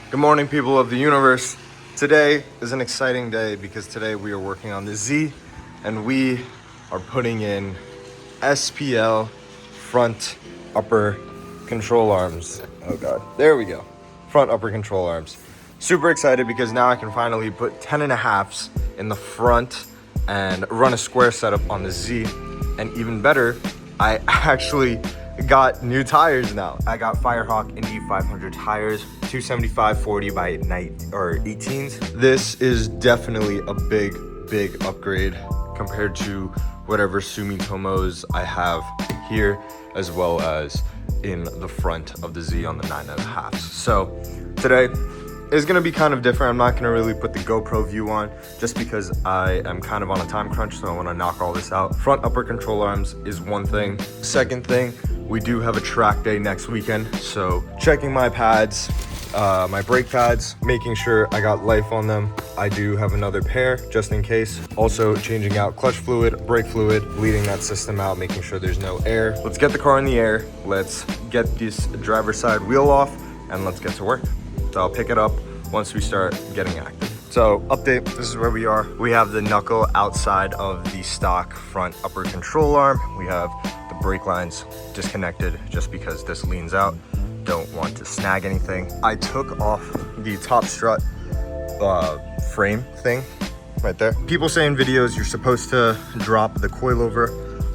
Good morning, people of the universe. Today is an exciting day because today we are working on the Z and we are putting in SPL front upper control arms. Oh God, there we go. Front upper control arms. Super excited because now I can finally put 10.5s in the front and run a square setup on the Z. And even better, I actually got new tires now. I got Firehawk Indy 500 tires, 275/40 by 18s. This is definitely a big upgrade compared to whatever Sumitomos I have here, as well as in the front of the Z on the 9.5s. So today is gonna be kind of different. I'm not gonna really put the GoPro view on just because I am kind of on a time crunch, so I wanna knock all this out. Front upper control arms is one thing. Second thing, we do have a track day next weekend, so checking my pads, my brake pads, making sure I got life on them. I do have another pair just in case. Also changing out clutch fluid, brake fluid, bleeding that system out, making sure there's no air. Let's get the car in the air. Let's get this driver's side wheel off and let's get to work. So I'll pick it up once we start getting active. So update, this is where we are. We have the knuckle outside of the stock front upper control arm. We have the brake lines disconnected just because this leans out. Don't want to snag anything. I took off the top strut frame thing right there. People say in videos you're supposed to drop the coilover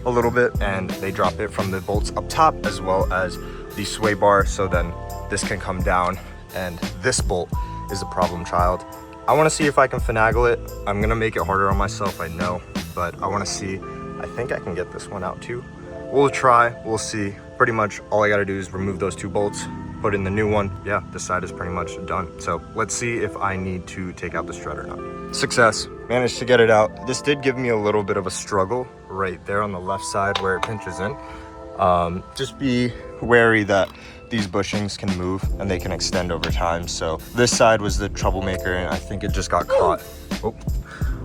a little bit, and they drop it from the bolts up top as well as the sway bar, so then this can come down, and this bolt is a problem child. I want to see if I can finagle it. I'm gonna make it harder on myself, I know, but I want to see. I think I can get this one out too. We'll try, we'll see. Pretty much all I gotta do is remove those two bolts, put in the new one. Yeah, this side is pretty much done. So let's see if I need to take out the strut or not. Success, managed to get it out. This did give me a little bit of a struggle right there on the left side where it pinches in. Just be wary that these bushings can move and they can extend over time. So this side was the troublemaker, and I think it just got caught. Oh,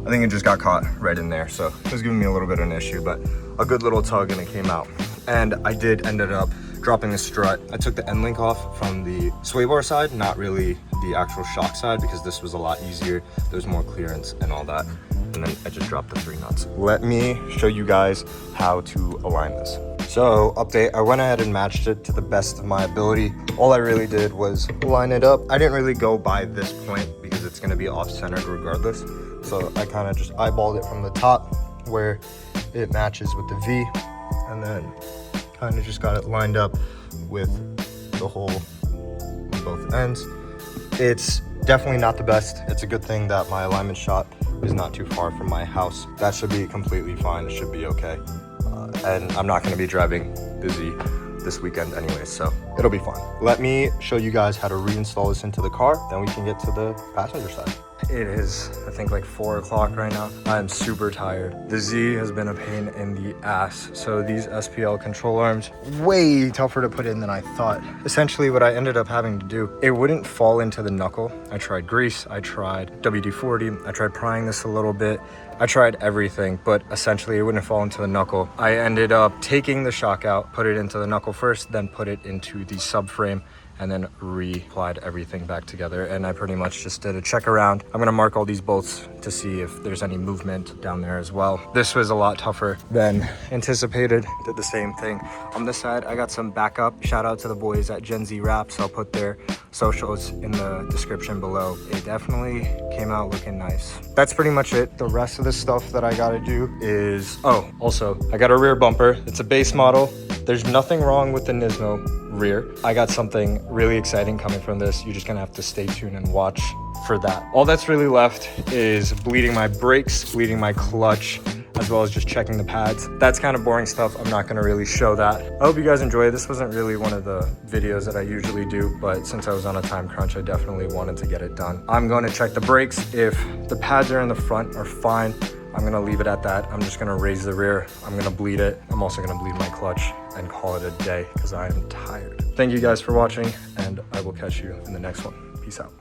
I think it just got caught right in there. So it was giving me a little bit of an issue, but a good little tug and it came out. And I ended up dropping the strut. I took the end link off from the sway bar side, not really the actual shock side, because this was a lot easier. There's more clearance and all that. And then I just dropped the 3 nuts. Let me show you guys how to align this. So update, I went ahead and matched it to the best of my ability. All I really did was line it up. I didn't really go by this point because it's gonna be off-centered regardless. So I kind of just eyeballed it from the top where it matches with the V, and then kind of just got it lined up with the hole on both ends. It's definitely not the best. It's a good thing that my alignment shop is not too far from my house. That should be completely fine. It should be okay. And I'm not going to be driving the Z this weekend anyway, so it'll be fine. Let me show you guys how to reinstall this into the car, then we can get to the passenger side. It is, I think, like 4 o'clock right now. I'm super tired. The Z has been a pain in the ass. So these SPL control arms, way tougher to put in than I thought. Essentially what I ended up having to do, it wouldn't fall into the knuckle. I tried grease, I tried WD-40, I tried prying this a little bit. I tried everything, but essentially it wouldn't fall into the knuckle. I ended up taking the shock out, put it into the knuckle first, then put it into the subframe, and then re-applied everything back together. And I pretty much just did a check around. I'm gonna mark all these bolts to see if there's any movement down there as well. This was a lot tougher than anticipated. Did the same thing. On this side, I got some backup. Shout out to the boys at Gen Z Wraps. I'll put their socials in the description below. It definitely came out looking nice. That's pretty much it. The rest of the stuff that I gotta do is, oh, also, I got a rear bumper. It's a base model. There's nothing wrong with the Nismo rear. I got something really exciting coming from this. You're just gonna have to stay tuned and watch for that. All that's really left is bleeding my brakes, bleeding my clutch, as well as just checking the pads. That's kind of boring stuff. I'm not gonna really show that. I hope you guys enjoy it. This wasn't really one of the videos that I usually do, but since I was on a time crunch, I definitely wanted to get it done. I'm going to check the brakes. If the pads are in the front are fine, I'm gonna leave it at that. I'm just gonna raise the rear. I'm gonna bleed it. I'm also gonna bleed my clutch and call it a day because I am tired. Thank you guys for watching, and I will catch you in the next one. Peace out.